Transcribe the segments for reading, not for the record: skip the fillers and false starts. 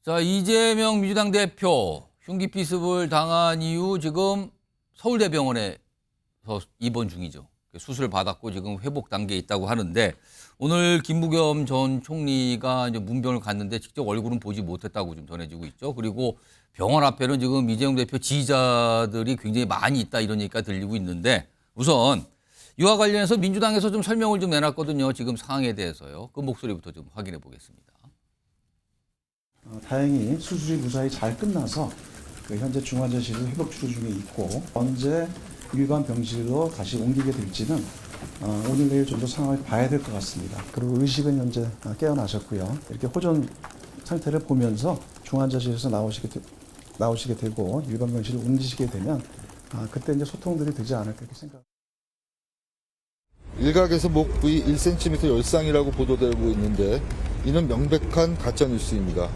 자, 이재명 민주당 대표 흉기 피습을 당한 이후 지금 서울대병원에서 입원 중이죠. 수술을 받았고 지금 회복 단계에 있다고 하는데 오늘 김부겸 전 총리가 이제 문병을 갔는데 직접 얼굴은 보지 못했다고 좀 전해지고 있죠. 그리고 병원 앞에는 지금 이재명 대표 지지자들이 굉장히 많이 있다 이런 얘기가 들리고 있는데 우선 이와 관련해서 민주당에서 좀 설명을 좀 내놨거든요. 지금 상황에 대해서요. 그 목소리부터 좀 확인해 보겠습니다. 다행히 수술이 무사히 잘 끝나서 현재 중환자실에 회복 치료 중에 있고 언제 일반 병실로 다시 옮기게 될지는 오늘 내일 좀 더 상황을 봐야 될 것 같습니다. 그리고 의식은 현재 깨어나셨고요. 이렇게 호전 상태를 보면서 중환자실에서 나오시게 되고 일반 병실로 옮기시게 되면 그때 이제 소통들이 되지 않을까 이렇게 생각합니다. 일각에서 목 부위 1cm 열상이라고 보도되고 있는데 이는 명백한 가짜 뉴스입니다.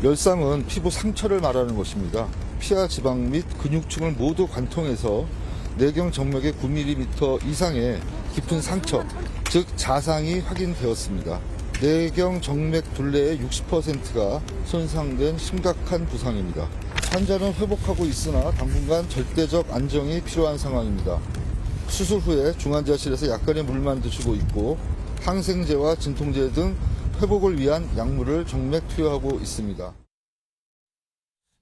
열상은 피부 상처를 말하는 것입니다. 피하 지방 및 근육층을 모두 관통해서 내경 정맥의 9mm 이상의 깊은 상처, 즉 자상이 확인되었습니다. 내경 정맥 둘레의 60%가 손상된 심각한 부상입니다. 환자는 회복하고 있으나 당분간 절대적 안정이 필요한 상황입니다. 수술 후에 중환자실에서 약간의 물만 드시고 있고 항생제와 진통제 등 회복을 위한 약물을 정맥 투여하고 있습니다.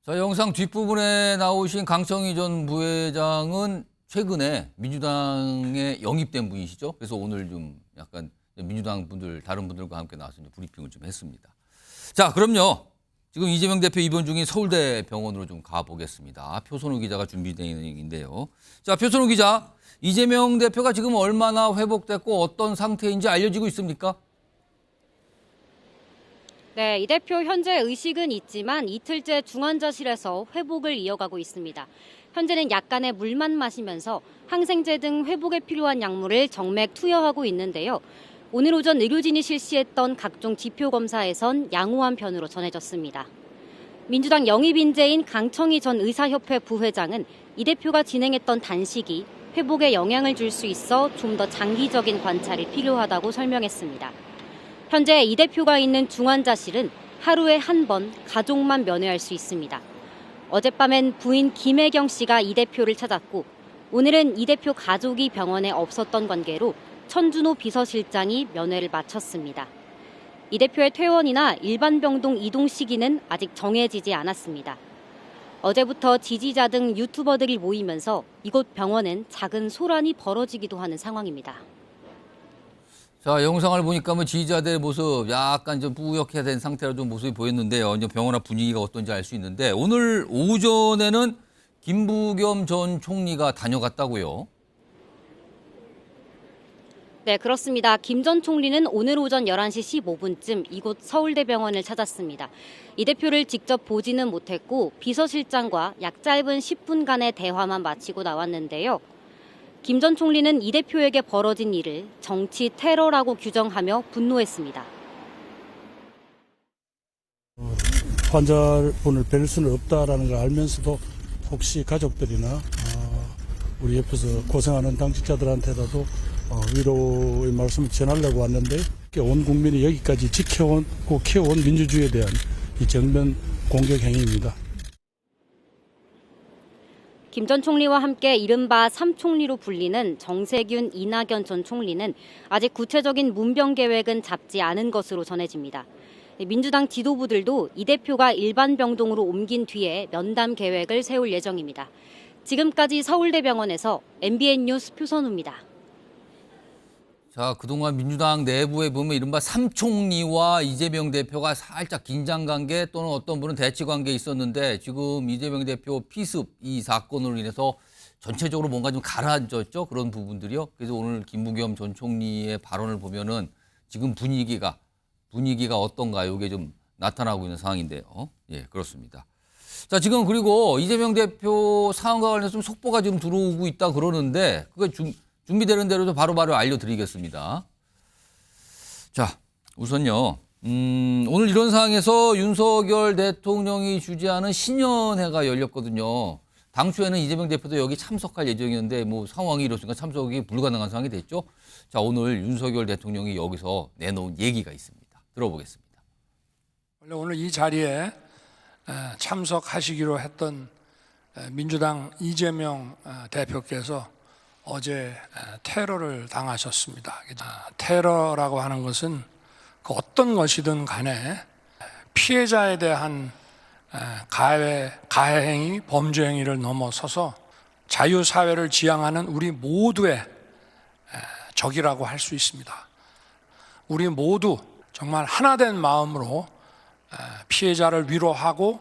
자, 영상 뒷부분에 나오신 강청희 전 부회장은 최근에 민주당에 영입된 분이시죠. 그래서 오늘 좀 약간 민주당 분들, 다른 분들과 함께 나와서 브리핑을 좀 했습니다. 자, 그럼요. 지금 이재명 대표 입원 중인 서울대 병원으로 좀 가보겠습니다. 표선우 기자가 준비되어 있는 얘기인데요. 자, 표선우 기자. 이재명 대표가 지금 얼마나 회복됐고 어떤 상태인지 알려지고 있습니까? 네, 이 대표 현재 의식은 있지만 이틀째 중환자실에서 회복을 이어가고 있습니다. 현재는 약간의 물만 마시면서 항생제 등 회복에 필요한 약물을 정맥 투여하고 있는데요. 오늘 오전 의료진이 실시했던 각종 지표 검사에선 양호한 편으로 전해졌습니다. 민주당 영입 인재인 강청희 전 의사협회 부회장은 이 대표가 진행했던 단식이 회복에 영향을 줄 수 있어 좀 더 장기적인 관찰이 필요하다고 설명했습니다. 현재 이 대표가 있는 중환자실은 하루에 한 번 가족만 면회할 수 있습니다. 어젯밤엔 부인 김혜경 씨가 이 대표를 찾았고 오늘은 이 대표 가족이 병원에 없었던 관계로 천준호 비서실장이 면회를 마쳤습니다. 이 대표의 퇴원이나 일반 병동 이동 시기는 아직 정해지지 않았습니다. 어제부터 지지자 등 유튜버들이 모이면서 이곳 병원은 작은 소란이 벌어지기도 하는 상황입니다. 자, 영상을 보니까 뭐 지지자들의 모습 약간 좀 뿌옇게 된 상태로 좀 모습이 보였는데요. 이제 병원 앞 분위기가 어떤지 알 수 있는데 오늘 오전에는 김부겸 전 총리가 다녀갔다고요. 네, 그렇습니다. 김 전 총리는 오늘 오전 11시 15분쯤 이곳 서울대병원을 찾았습니다. 이 대표를 직접 보지는 못했고 비서실장과 약 짧은 10분간의 대화만 마치고 나왔는데요. 김 전 총리는 이 대표에게 벌어진 일을 정치 테러라고 규정하며 분노했습니다. 환자분을 뵐 수는 없다라는 걸 알면서도 혹시 가족들이나 우리 옆에서 고생하는 당직자들한테라도 위로의 말씀을 전하려고 왔는데 온 국민이 여기까지 지켜오고 키워온 민주주의에 대한 이 정면 공격 행위입니다. 김 전 총리와 함께 이른바 3총리로 불리는 정세균, 이낙연 전 총리는 아직 구체적인 문병 계획은 잡지 않은 것으로 전해집니다. 민주당 지도부들도 이 대표가 일반 병동으로 옮긴 뒤에 면담 계획을 세울 예정입니다. 지금까지 서울대병원에서 MBN 뉴스 표선우입니다. 자, 그동안 민주당 내부에 보면 이른바 삼총리와 이재명 대표가 살짝 긴장관계 또는 어떤 분은 대치관계에 있었는데 지금 이재명 대표 피습 이 사건으로 인해서 전체적으로 뭔가 좀 가라앉았죠. 그런 부분들이요. 그래서 오늘 김부겸 전 총리의 발언을 보면은 지금 분위기가 어떤가 이게 좀 나타나고 있는 상황인데요. 예, 그렇습니다. 자, 지금 그리고 이재명 대표 상황과 관련해서 좀 속보가 좀 들어오고 있다 그러는데 그게 준비되는 대로 바로바로 알려드리겠습니다. 자, 우선요. 오늘 이런 상황에서 윤석열 대통령이 주재하는 신년회가 열렸거든요. 당초에는 이재명 대표도 여기 참석할 예정이었는데 뭐 상황이 이렇으니까 참석이 불가능한 상황이 됐죠. 자, 오늘 윤석열 대통령이 여기서 내놓은 얘기가 있습니다. 들어보겠습니다. 오늘 이 자리에 참석하시기로 했던 민주당 이재명 대표께서 어제 테러를 당하셨습니다. 테러라고 하는 것은 그 어떤 것이든 간에 피해자에 대한 가해행위, 범죄행위를 넘어서서 자유사회를 지향하는 우리 모두의 적이라고 할 수 있습니다. 우리 모두 정말 하나된 마음으로 피해자를 위로하고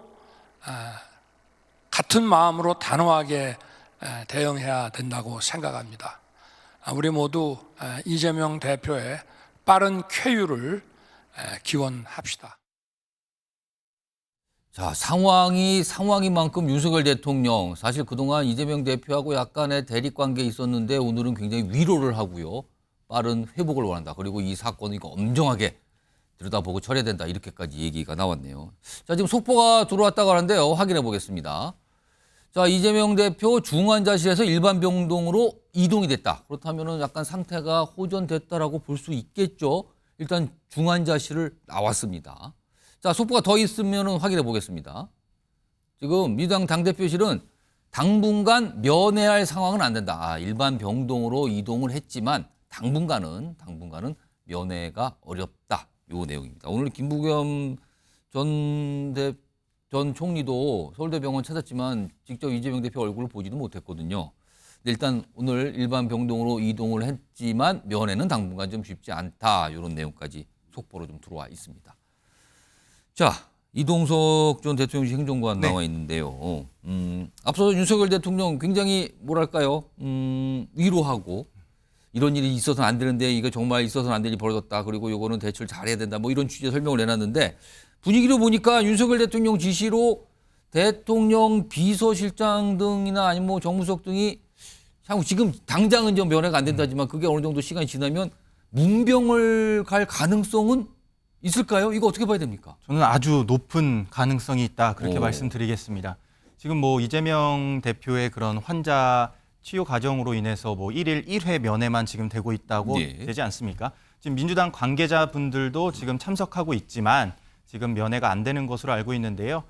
같은 마음으로 단호하게 대응해야 된다고 생각합니다. 우리 모두 이재명 대표의 빠른 쾌유를 기원합시다. 자, 상황인 만큼 윤석열 대통령 사실 그동안 이재명 대표하고 약간의 대립 관계에 있었는데 오늘은 굉장히 위로를 하고요. 빠른 회복을 원한다. 그리고 이 사건을 이거 엄정하게 들여다보고 처리해야 된다. 이렇게까지 얘기가 나왔네요. 자, 지금 속보가 들어왔다고 하는데요. 확인해 보겠습니다. 자, 이재명 대표 중환자실에서 일반 병동으로 이동이 됐다. 그렇다면 약간 상태가 호전됐다라고 볼 수 있겠죠. 일단 중환자실을 나왔습니다. 자, 속보가 더 있으면 확인해 보겠습니다. 지금 민주당 당대표실은 당분간 면회할 상황은 안 된다. 일반 병동으로 이동을 했지만 당분간은 면회가 어렵다. 요 내용입니다. 오늘 김부겸 전 총리도 서울대병원 찾았지만 직접 이재명 대표 얼굴을 보지도 못했거든요. 일단 오늘 일반 병동으로 이동을 했지만 면회는 당분간 좀 쉽지 않다. 이런 내용까지 속보로 좀 들어와 있습니다. 자, 이동석 전 대통령실 행정관 나와 있는데요. 앞서서 윤석열 대통령 굉장히 뭐랄까요, 위로하고 이런 일이 있어서는 안 되는데 이거 정말 있어서는 안 될 일이 벌어졌다. 그리고 이거는 대처를 잘해야 된다. 뭐 이런 취지의 설명을 해놨는데 분위기로 보니까 윤석열 대통령 지시로 대통령 비서실장 등이나 아니면 뭐 정무수석 등이 향후 지금 당장은 좀 면회가 안 된다지만 그게 어느 정도 시간이 지나면 문병을 갈 가능성은 있을까요? 이거 어떻게 봐야 됩니까? 저는 아주 높은 가능성이 있다 그렇게 말씀드리겠습니다. 지금 뭐 이재명 대표의 그런 환자 치유 과정으로 인해서 뭐 1일 1회 면회만 지금 되고 있다고 되지 않습니까? 지금 민주당 관계자분들도 지금 참석하고 있지만 지금 면회가 안 되는 것으로 알고 있는데요.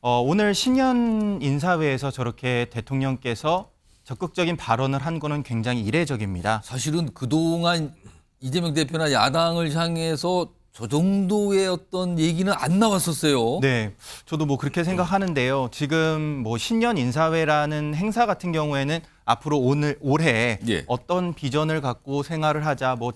오늘 신년 인사회에서 저렇게 대통령께서 적극적인 발언을 한 거는 굉장히 이례적입니다. 사실은 그동안 이재명 대표나 야당을 향해서 저 정도의 어떤 얘기는 안 나왔었어요. 네, 저도 뭐 그렇게 생각하는데요. 지금 뭐 신년 인사회라는 행사 같은 경우에는 앞으로 올해 어떤 비전을 갖고 생활을 하자, 뭐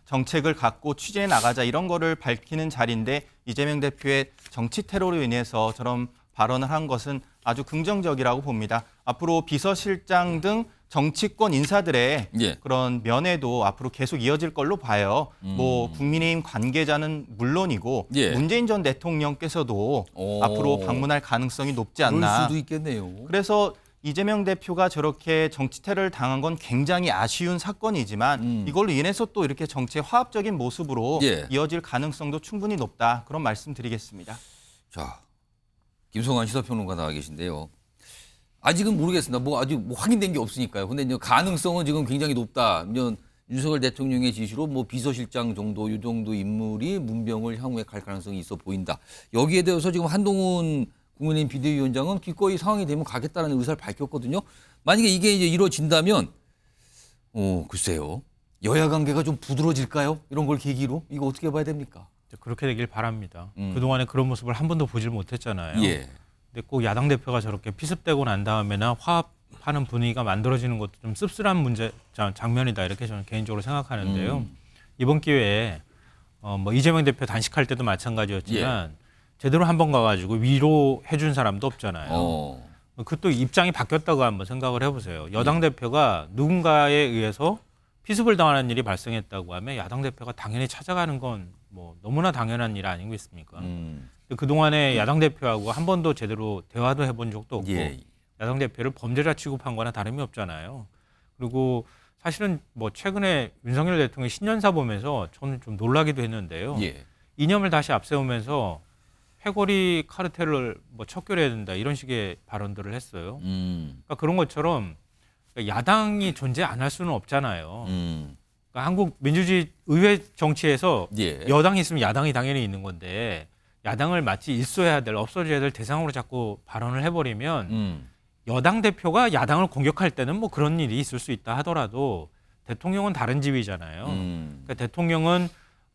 정책을 갖고 취재해 나가자 이런 거를 밝히는 자리인데 이재명 대표의 정치 테러로 인해서 저런 발언을 한 것은 아주 긍정적이라고 봅니다. 앞으로 비서실장 등 정치권 인사들의 그런 면회도 앞으로 계속 이어질 걸로 봐요. 뭐 국민의힘 관계자는 물론이고 문재인 전 대통령께서도 앞으로 방문할 가능성이 높지 않나. 그럴 수도 있겠네요. 그래서 이재명 대표가 저렇게 정치 테러를 당한 건 굉장히 아쉬운 사건이지만 이걸로 인해서 또 이렇게 정치의 화합적인 모습으로 이어질 가능성도 충분히 높다. 그런 말씀 드리겠습니다. 자, 김성환 시사평론가 나와 계신데요. 아직은 모르겠습니다. 뭐 아직 뭐 확인된 게 없으니까요. 근데 이제 가능성은 지금 굉장히 높다. 윤석열 대통령의 지시로 뭐 비서실장 정도, 이 정도 인물이 문병을 향후에 갈 가능성이 있어 보인다. 여기에 대해서 지금 한동훈 국민의힘 비대위원장은 기꺼이 상황이 되면 가겠다는 의사를 밝혔거든요. 만약에 이게 이제 이루어진다면, 글쎄요. 여야 관계가 좀 부드러워질까요? 이런 걸 계기로? 이거 어떻게 봐야 됩니까? 그렇게 되길 바랍니다. 그동안에 그런 모습을 한 번도 보질 못했잖아요. 근데 꼭 야당 대표가 저렇게 피습되고 난 다음에나 화합하는 분위기가 만들어지는 것도 좀 씁쓸한 장면이다 이렇게 저는 개인적으로 생각하는데요. 이번 기회에 뭐 이재명 대표 단식할 때도 마찬가지였지만 제대로 한번 가가지고 위로해 준 사람도 없잖아요. 그 또 입장이 바뀌었다고 한번 생각을 해보세요. 여당 대표가 누군가에 의해서 피습을 당하는 일이 발생했다고 하면 야당 대표가 당연히 찾아가는 건 뭐 너무나 당연한 일 아니겠습니까? 그동안에 야당 대표하고 한 번도 제대로 대화도 해본 적도 없고 야당 대표를 범죄자 취급한 거나 다름이 없잖아요. 그리고 사실은 뭐 최근에 윤석열 대통령 신년사 보면서 저는 좀 놀라기도 했는데요. 이념을 다시 앞세우면서 패거리 카르텔을 뭐 척결해야 된다 이런 식의 발언들을 했어요. 그러니까 그런 것처럼 야당이 존재 안 할 수는 없잖아요. 그러니까 한국 민주주의 의회 정치에서 여당이 있으면 야당이 당연히 있는 건데 야당을 마치 일소해야 될, 없어져야 될 대상으로 자꾸 발언을 해버리면 여당 대표가 야당을 공격할 때는 뭐 그런 일이 있을 수 있다 하더라도 대통령은 다른 집이잖아요. 그러니까 대통령은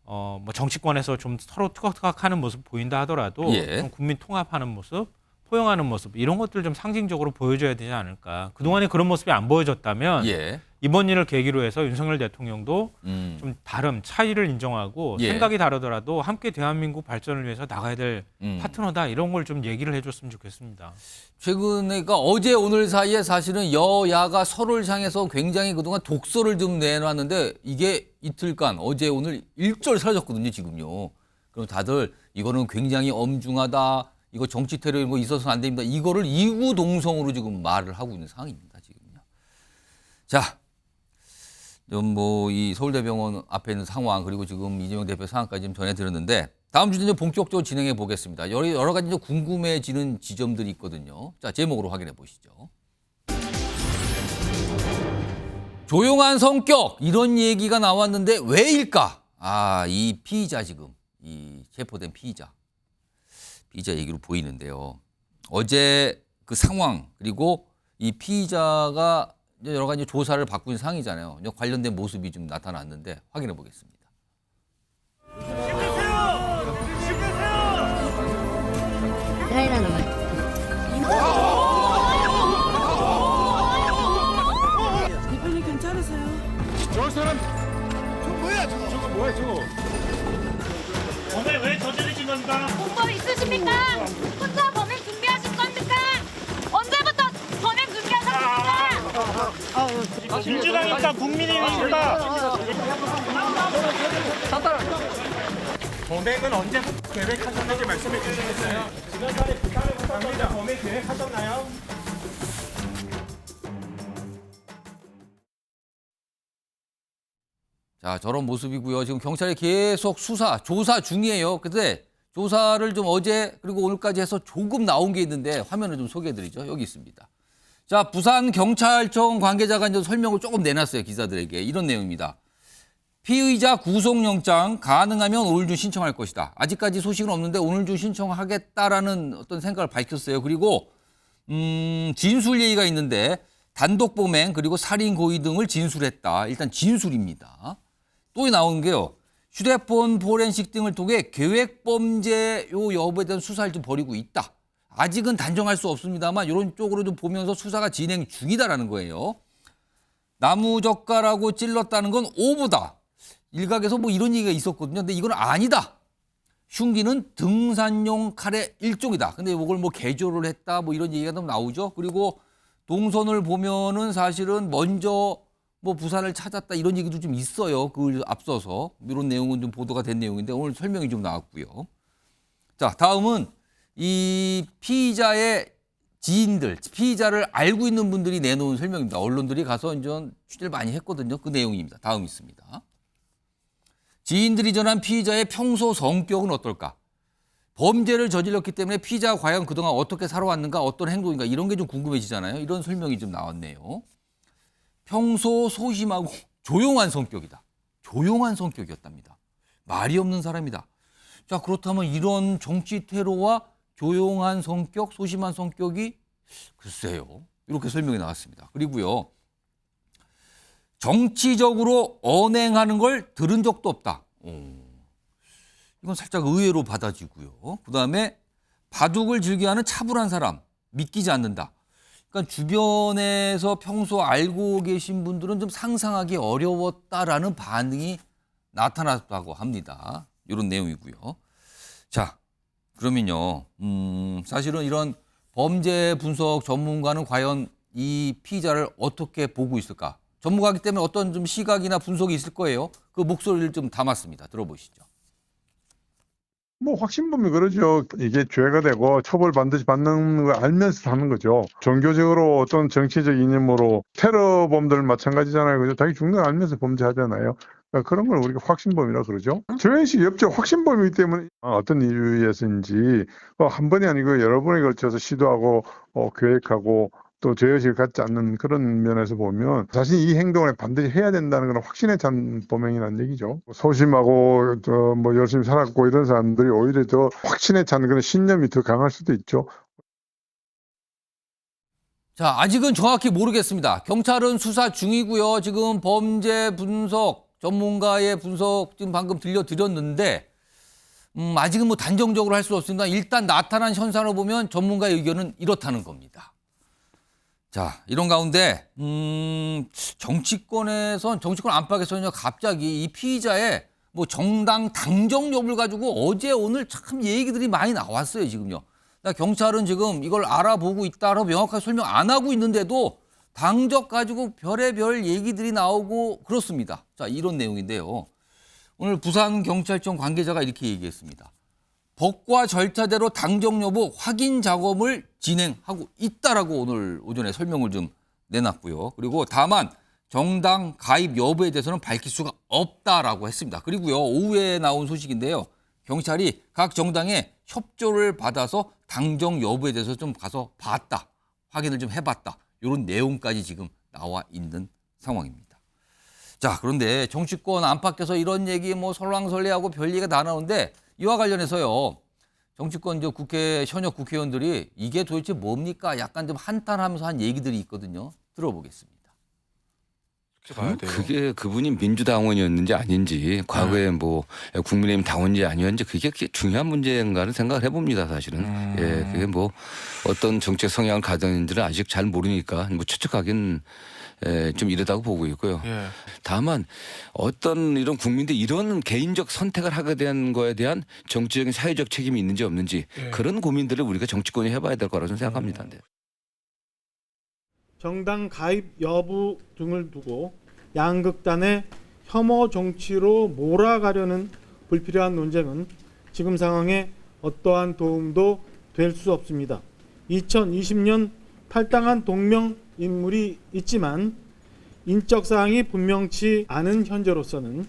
뭐 정치권에서 좀 서로 투각투각하는 모습 보인다 하더라도 예. 좀 국민 통합하는 모습, 포용하는 모습 이런 것들 좀 상징적으로 보여줘야 되지 않을까. 그동안에 그런 모습이 안 보여졌다면 예. 이번 일을 계기로 해서 윤석열 대통령도 음. 좀 차이를 인정하고 예. 생각이 다르더라도 함께 대한민국 발전을 위해서 나가야 될 파트너다 이런 걸 좀 얘기를 해줬으면 좋겠습니다. 최근에 그러니까 어제 오늘 사이에 사실은 여야가 서로를 향해서 굉장히 그동안 독서를 좀 내놨는데 이게 이틀간 어제 오늘 일절 사라졌거든요 지금요. 그럼 다들 이거는 굉장히 엄중하다. 이거 정치 테러 이런 거 있어서는 안 됩니다. 이거를 이구동성으로 지금 말을 하고 있는 상황입니다 지금요. 자, 좀 뭐 이 서울대병원 앞에 있는 상황 그리고 지금 이재명 대표 상황까지 좀 전해드렸는데 다음 주는 본격적으로 진행해 보겠습니다. 여러 가지 좀 궁금해지는 지점들이 있거든요. 자, 제목으로 확인해 보시죠. 조용한 성격 이런 얘기가 나왔는데 왜일까? 이 피의자 지금 이 체포된 피의자 얘기로 보이는데요. 어제 그 상황 그리고 이 피의자가 여러 가지 조사를 받고 있는 상황이잖아요. 관련된 모습이 좀 나타났는데 확인해 보겠습니다. 대표님 괜찮으세요? 범행 왜 저지르신 겁니까? 공범 있으십니까? 혼자 범행 준비하실 겁니까? 언제부터 범행 준비하셨습니까? 민주당입니까? 국민의힘입니까? 범행은 언제부터 계획하셨는지 말씀해 주시겠어요? 지난달에 부산에 갑니다. 범행 계획하셨나요? 자, 저런 모습이고요. 지금 경찰이 계속 조사 중이에요. 근데 조사를 좀 어제 그리고 오늘까지 해서 조금 나온 게 있는데 화면을 좀 소개해드리죠. 여기 있습니다. 자, 부산경찰청 관계자가 이제 설명을 조금 내놨어요. 기자들에게. 이런 내용입니다. 피의자 구속영장 가능하면 오늘 중 신청할 것이다. 아직까지 소식은 없는데 오늘 중 신청하겠다라는 어떤 생각을 밝혔어요. 그리고 진술 예의가 있는데 단독 범행 그리고 살인 고의 등을 진술했다. 일단 진술입니다. 또 나온 게요. 휴대폰 포렌식 등을 통해 계획 범죄 여부에 대한 수사를 좀 벌이고 있다. 아직은 단정할 수 없습니다만 이런 쪽으로 좀 보면서 수사가 진행 중이다라는 거예요. 나무젓가락으로 찔렀다는 건 오보다. 일각에서 뭐 이런 얘기가 있었거든요. 근데 이건 아니다. 흉기는 등산용 칼의 일종이다. 근데 이걸 뭐 개조를 했다. 뭐 이런 얘기가 좀 나오죠. 그리고 동선을 보면은 사실은 먼저 뭐 부산을 찾았다 이런 얘기도 좀 있어요. 그걸 앞서서 이런 내용은 좀 보도가 된 내용인데 오늘 설명이 좀 나왔고요. 자, 다음은 이 피의자의 지인들, 피의자를 알고 있는 분들이 내놓은 설명입니다. 언론들이 가서 이제 취재를 많이 했거든요. 그 내용입니다. 다음 있습니다. 지인들이 전한 피의자의 평소 성격은 어떨까? 범죄를 저질렀기 때문에 피의자가 과연 그동안 어떻게 살아왔는가, 어떤 행동인가 이런 게 좀 궁금해지잖아요. 이런 설명이 좀 나왔네요. 평소 소심하고 조용한 성격이다. 조용한 성격이었답니다. 말이 없는 사람이다. 자, 그렇다면 이런 정치 테러와 조용한 성격, 소심한 성격이 글쎄요. 이렇게 설명이 나왔습니다. 그리고요. 정치적으로 언행하는 걸 들은 적도 없다. 이건 살짝 의외로 받아지고요. 그다음에 바둑을 즐겨하는 차분한 사람, 믿기지 않는다. 그러니까 주변에서 평소 알고 계신 분들은 좀 상상하기 어려웠다라는 반응이 나타났다고 합니다. 이런 내용이고요. 자, 그러면요. 사실은 이런 범죄 분석 전문가는 과연 이 피의자를 어떻게 보고 있을까? 전문가이기 때문에 어떤 좀 시각이나 분석이 있을 거예요. 그 목소리를 좀 담았습니다. 들어보시죠. 뭐 확신범이 그러죠. 이게 죄가 되고 처벌 반드시 받는 걸 알면서 하는 거죠. 종교적으로 어떤 정치적 이념으로 테러범들 마찬가지잖아요. 그죠? 자기 죽는 걸 알면서 범죄하잖아요. 그러니까 그런 걸 우리가 확신범이라고 그러죠. 저현식 엽죠. 확신범이기 때문에 어떤 이유에서인지 한 번이 아니고 여러 번에 걸쳐서 시도하고 계획하고 또 죄의식을 갖지 않는 그런 면에서 보면 자신이 이 행동을 반드시 해야 된다는 건 확신에 찬 범행이라는 얘기죠. 소심하고 뭐 열심히 살았고 이런 사람들이 오히려 더 확신에 찬 그런 신념이 더 강할 수도 있죠. 자, 아직은 정확히 모르겠습니다. 경찰은 수사 중이고요. 지금 범죄 분석 전문가의 분석 지금 방금 들려드렸는데 아직은 뭐 단정적으로 할 수 없습니다. 일단 나타난 현상을 보면 전문가의 의견은 이렇다는 겁니다. 자, 이런 가운데 정치권 안팎에서는요, 갑자기 이 피의자의 뭐 정당 당적 여부를 가지고 어제 오늘 참 얘기들이 많이 나왔어요, 지금요. 경찰은 지금 이걸 알아보고 있다라고 명확하게 설명 안 하고 있는데도 당적 가지고 별의별 얘기들이 나오고 그렇습니다. 자, 이런 내용인데요. 오늘 부산경찰청 관계자가 이렇게 얘기했습니다. 법과 절차대로 당적 여부 확인 작업을 진행하고 있다라고 오늘 오전에 설명을 좀 내놨고요. 그리고 다만 정당 가입 여부에 대해서는 밝힐 수가 없다라고 했습니다. 그리고요, 오후에 나온 소식인데요. 경찰이 각 정당의 협조를 받아서 당적 여부에 대해서 좀 가서 봤다, 확인을 좀 해봤다, 이런 내용까지 지금 나와 있는 상황입니다. 자, 그런데 정치권 안팎에서 이런 얘기 뭐 설왕설래하고 별 얘기가 다 나오는데 이와 관련해서요, 정치권 현역 국회의원들이 이게 도대체 뭡니까? 약간 좀 한탄하면서 한 얘기들이 있거든요. 들어보겠습니다. 그게 그분이 민주당원이었는지 아닌지, 과거에 뭐 국민의힘 당원인지 아니었는지 그게 중요한 문제인가를 생각을 해봅니다, 사실은. 예, 그게 뭐 어떤 정책 성향을 가졌는지는 아직 잘 모르니까 뭐 추측하긴 좀 이르다고 보고 있고요. 다만 어떤 이런 국민들이 이런 개인적 선택을 하게 된 거에 대한 정치적인 사회적 책임이 있는지 없는지 그런 고민들을 우리가 정치권이 해봐야 될 거라고 생각합니다. 네. 정당 가입 여부 등을 두고 양극단의 혐오 정치로 몰아가려는 불필요한 논쟁은 지금 상황에 어떠한 도움도 될 수 없습니다. 2020년 탈당한 동명인물이 있지만 인적 사항이 분명치 않은 현재로서는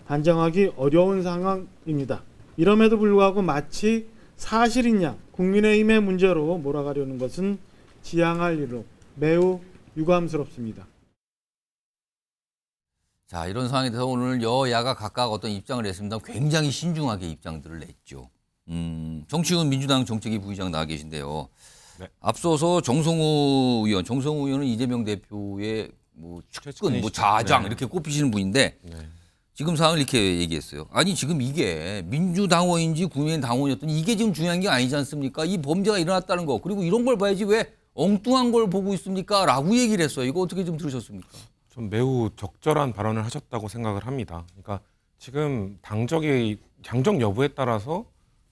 단정하기 어려운 상황입니다. 이럼에도 불구하고 마치 사실인 양 국민의힘의 문제로 몰아가려는 것은 지양할 일로 매우 유감스럽습니다. 자, 이런 상황에 대해서 오늘 여야가 각각 어떤 입장을 냈습니다. 굉장히 신중하게 입장들을 냈죠. 정치훈 민주당 정책위 부의장 나와 계신데요. 네. 앞서서 정성호 의원은 이재명 대표의 뭐 측근, 뭐 좌장 이렇게 꼽히시는 분인데 지금 상황을 이렇게 얘기했어요. 아니, 지금 이게 민주당원인지 국민의힘 당원이었더니 이게 지금 중요한 게 아니지 않습니까? 이 범죄가 일어났다는 거. 그리고 이런 걸 봐야지 왜 엉뚱한 걸 보고 있습니까? 라고 얘기를 했어요. 이거 어떻게 좀 들으셨습니까? 좀 매우 적절한 발언을 하셨다고 생각을 합니다. 그러니까 지금 당적 여부에 따라서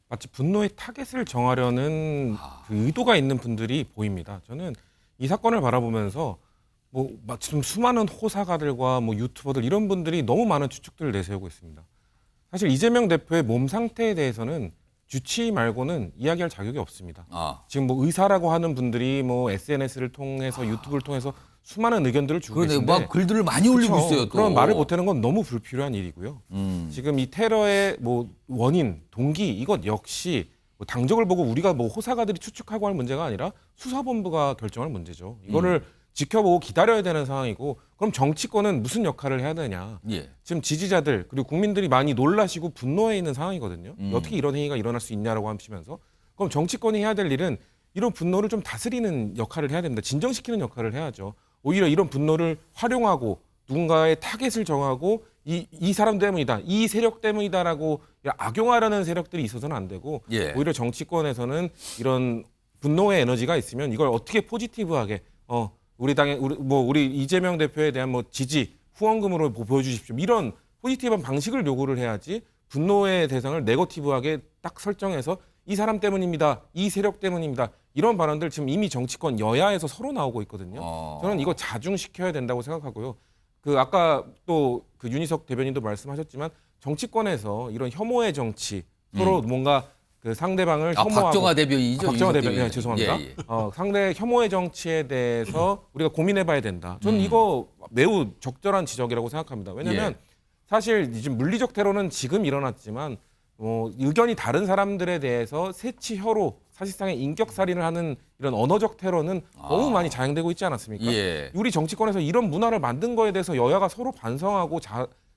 마치 분노의 타겟을 정하려는 그 의도가 있는 분들이 보입니다. 저는 이 사건을 바라보면서 뭐 지금 수많은 호사가들과 뭐 유튜버들 이런 분들이 너무 많은 추측들을 내세우고 있습니다. 사실 이재명 대표의 몸 상태에 대해서는 주치 말고는 이야기할 자격이 없습니다. 지금 뭐 의사라고 하는 분들이 뭐 SNS를 통해서 유튜브를 통해서 수많은 의견들을 주고 계신데 막 글들을 많이 올리고 있어요. 또. 그런 말을 보태는 건 너무 불필요한 일이고요. 지금 이 테러의 뭐 원인, 동기 이것 역시 뭐 당적을 보고 우리가 뭐 호사가들이 추측하고 할 문제가 아니라 수사본부가 결정할 문제죠. 이거를 지켜보고 기다려야 되는 상황이고, 그럼 정치권은 무슨 역할을 해야 되냐. 지금 지지자들 그리고 국민들이 많이 놀라시고 분노해 있는 상황이거든요. 어떻게 이런 행위가 일어날 수 있냐라고 하시면서, 그럼 정치권이 해야 될 일은 이런 분노를 좀 다스리는 역할을 해야 됩니다. 진정시키는 역할을 해야죠. 오히려 이런 분노를 활용하고 누군가의 타겟을 정하고 이 사람 때문이다, 이 세력 때문이다라고 악용하려는 세력들이 있어서는 안 되고, 오히려 정치권에서는 이런 분노의 에너지가 있으면 이걸 어떻게 포지티브하게 우리 이재명 대표에 대한 뭐 지지 후원금으로 보여주십시오, 이런 포지티브한 방식을 요구를 해야지, 분노의 대상을 네거티브하게 딱 설정해서 이 사람 때문입니다, 이 세력 때문입니다, 이런 발언들 지금 이미 정치권 여야에서 서로 나오고 있거든요. 저는 이거 자중시켜야 된다고 생각하고요. 그 아까 또 그 윤희석 대변인도 말씀하셨지만 정치권에서 이런 혐오의 정치, 서로 뭔가 그 상대방을 혐오하고, 박정화 대변인이죠. 박정화 대변인, 죄송합니다. 상대 혐오의 정치에 대해서 우리가 고민해봐야 된다. 저는 이거 매우 적절한 지적이라고 생각합니다. 왜냐하면 사실 지금 물리적 테러는 지금 일어났지만 의견이 다른 사람들에 대해서 새치혀로 사실상의 인격살인을 하는 이런 언어적 테러는 너무 많이 자행되고 있지 않았습니까? 예. 우리 정치권에서 이런 문화를 만든 거에 대해서 여야가 서로 반성하고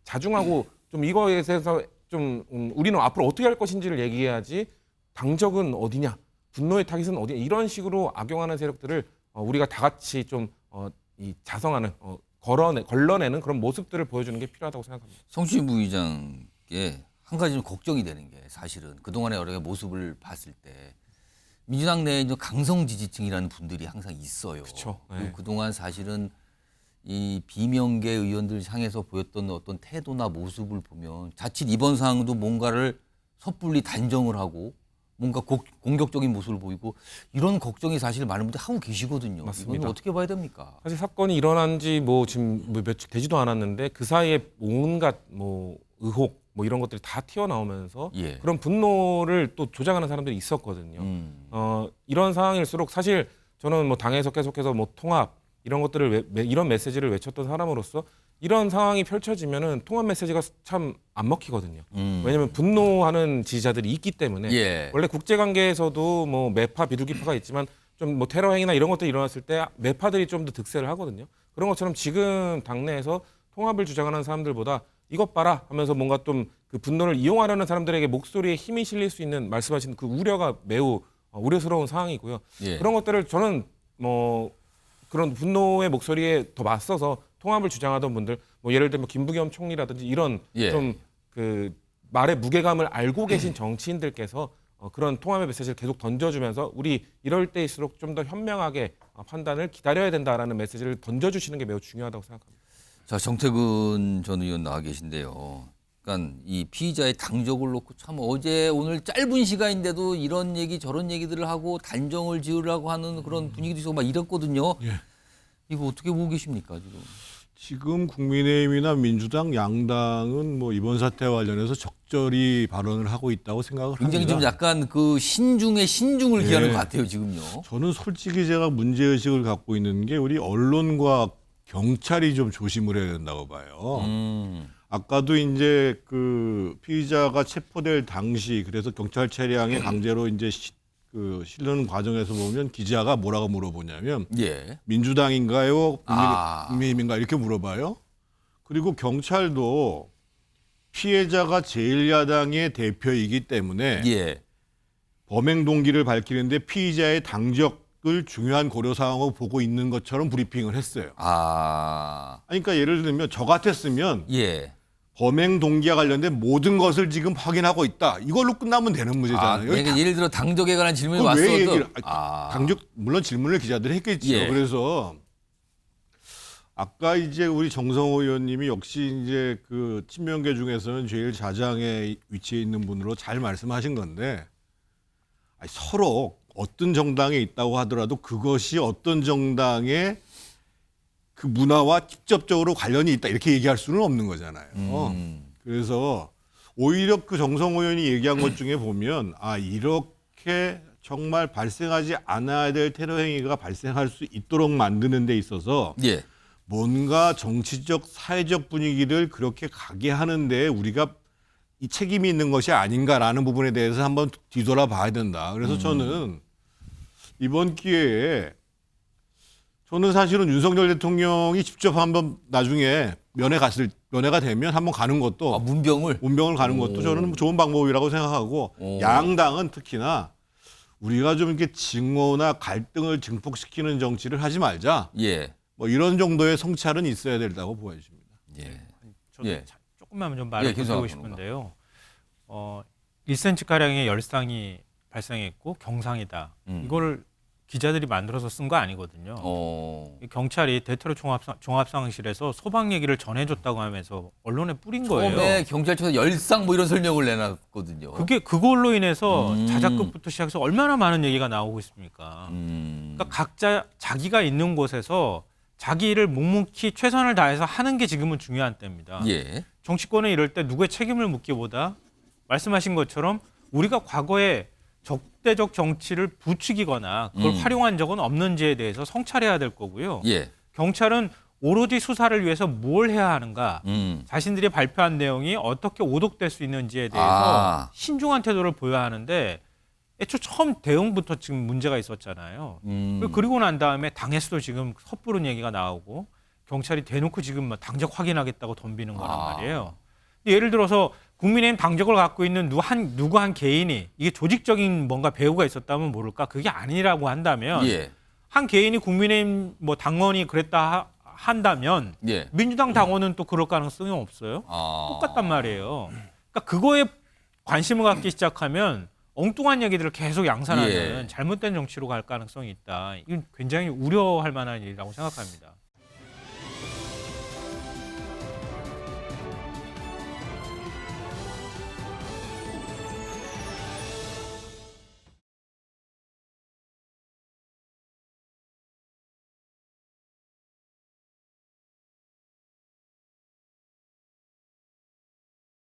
자중하고 좀 이거에 대해서 좀 우리는 앞으로 어떻게 할 것인지를 얘기해야지 당적은 어디냐, 분노의 타깃은 어디냐 이런 식으로 악용하는 세력들을 우리가 다 같이 좀 이 자성하는 걸러내는 그런 모습들을 보여주는 게 필요하다고 생각합니다. 성추진 부의장께 한 가지 좀 걱정이 되는 게 사실은 그동안의 여러 가지 모습을 봤을 때 민주당 내에 이제 강성 지지층이라는 분들이 항상 있어요. 그렇죠. 그리고 그동안 사실은 이 비명계 의원들 향해서 보였던 어떤 태도나 모습을 보면 자칫 이번 사항도 뭔가를 섣불리 단정을 하고 뭔가 공격적인 모습을 보이고 이런 걱정이 사실 많은 분들 하고 계시거든요. 맞습니다. 이건 어떻게 봐야 됩니까? 사실 사건이 일어난 지 뭐 지금 뭐 며칠 되지도 않았는데 그 사이에 온갖 뭐 의혹 뭐 이런 것들이 다 튀어나오면서 예. 그런 분노를 또 조장하는 사람들이 있었거든요. 이런 상황일수록 사실 저는 뭐 당에서 계속해서 뭐 통합 이런 것들을 이런 메시지를 외쳤던 사람으로서 이런 상황이 펼쳐지면은 통합 메시지가 참 안 먹히거든요. 왜냐하면 분노하는 지지자들이 있기 때문에 예. 원래 국제 관계에서도 뭐 매파 비둘기파가 있지만 좀 뭐 테러 행위나 이런 것들이 일어났을 때 매파들이 좀 더 득세를 하거든요. 그런 것처럼 지금 당내에서 통합을 주장하는 사람들보다 이것 봐라 하면서 뭔가 좀 그 분노를 이용하려는 사람들에게 목소리에 힘이 실릴 수 있는 말씀하신 그 우려가 매우 우려스러운 상황이고요. 예. 그런 것들을 저는 뭐 그런 분노의 목소리에 더 맞서서 통합을 주장하던 분들, 뭐 예를 들면 김부겸 총리라든지 이런 예. 좀 그 말의 무게감을 알고 계신 정치인들께서 그런 통합의 메시지를 계속 던져주면서 우리 이럴 때일수록 좀 더 현명하게 판단을 기다려야 된다라는 메시지를 던져주시는 게 매우 중요하다고 생각합니다. 자, 정태근 전 의원 나와 계신데요. 그러니까 이 피의자의 당적을 놓고 참 어제 오늘 짧은 시간인데도 이런 얘기 저런 얘기들을 하고 단정을 지으려고 하는 그런 분위기도 있고 막 이랬거든요. 예. 이거 어떻게 보고 계십니까 지금? 지금 국민의힘이나 민주당 양당은 뭐 이번 사태와 관련해서 적절히 발언을 하고 있다고 생각을 굉장히 합니다. 좀 약간 그 신중의 신중을 기하는 것 같아요 지금요. 저는 솔직히 제가 문제의식을 갖고 있는 게 우리 언론과 경찰이 좀 조심을 해야 된다고 봐요. 아까도 이제 그 피의자가 체포될 당시 그래서 경찰 차량에 강제로 이제 그 실는 과정에서 보면 기자가 뭐라고 물어보냐면 예. 민주당인가요? 국민의힘인가 이렇게 물어봐요. 그리고 경찰도 피해자가 제1야당의 대표이기 때문에 예. 범행 동기를 밝히는데 피의자의 당적을 중요한 고려 사항으로 보고 있는 것처럼 브리핑을 했어요. 그러니까 예를 들면 저 같았으면 예. 범행 동기와 관련된 모든 것을 지금 확인하고 있다. 이걸로 끝나면 되는 문제잖아요. 그러니까 예를 들어 당적에 관한 질문이 왜 왔어도 당적 물론 질문을 기자들이 했겠죠. 예. 그래서 아까 이제 우리 정성호 의원님이 역시 이제 그 친명계 중에서는 제일 좌장에 위치해 있는 분으로 잘 말씀하신 건데 서로 어떤 정당에 있다고 하더라도 그것이 어떤 정당의 그 문화와 직접적으로 관련이 있다 이렇게 얘기할 수는 없는 거잖아요. 그래서 오히려 그 정성호 의원이 얘기한 것 중에 보면 이렇게 정말 발생하지 않아야 될 테러 행위가 발생할 수 있도록 만드는 데 있어서 예. 뭔가 정치적 사회적 분위기를 그렇게 가게 하는데 우리가 이 책임이 있는 것이 아닌가라는 부분에 대해서 한번 뒤돌아 봐야 된다. 그래서 저는 이번 기회에 저는 사실은 윤석열 대통령이 직접 한번 나중에 면회가 되면 한번 가는 것도 문병을 가는 것도 저는 좋은 방법이라고 생각하고 양당은 특히나 우리가 좀 이렇게 증오나 갈등을 증폭시키는 정치를 하지 말자. 예. 뭐 이런 정도의 성찰은 있어야 된다고 보여집니다. 예. 저도 예. 조금만 좀 말을 드리고 싶은데요. 1cm 가량의 열상이 발생했고 경상이다. 이걸 기자들이 만들어서 쓴 거 아니거든요. 경찰이 대테러 종합상황실에서 소방 얘기를 전해줬다고 하면서 언론에 뿌린 거예요. 처음에 경찰청에서 열상 뭐 이런 설명을 내놨거든요. 그걸로 인해서 자작극부터 시작해서 얼마나 많은 얘기가 나오고 있습니까? 그러니까 각자 자기가 있는 곳에서 자기 일을 묵묵히 최선을 다해서 하는 게 지금은 중요한 때입니다. 예. 정치권에 이럴 때 누구의 책임을 묻기보다 말씀하신 것처럼 우리가 과거에 적대적 정치를 부추기거나 그걸 활용한 적은 없는지에 대해서 성찰해야 될 거고요. 예. 경찰은 오로지 수사를 위해서 뭘 해야 하는가, 자신들이 발표한 내용이 어떻게 오독될 수 있는지에 대해서 신중한 태도를 보여야 하는데 애초 처음 대응부터 지금 문제가 있었잖아요. 그리고 난 다음에 당에서도 지금 섣부른 얘기가 나오고 경찰이 대놓고 지금 막 당적 확인하겠다고 덤비는 거란 말이에요. 예를 들어서 국민의힘 당적을 갖고 있는 누구 한 개인이 이게 조직적인 뭔가 배후가 있었다면 모를까? 그게 아니라고 한다면 한 개인이 국민의힘 뭐 당원이 그랬다 한다면 민주당 당원은 또 그럴 가능성이 없어요. 똑같단 말이에요. 그러니까 그거에 관심을 갖기 시작하면 엉뚱한 얘기들을 계속 양산하는 잘못된 정치로 갈 가능성이 있다. 이건 굉장히 우려할 만한 일이라고 생각합니다.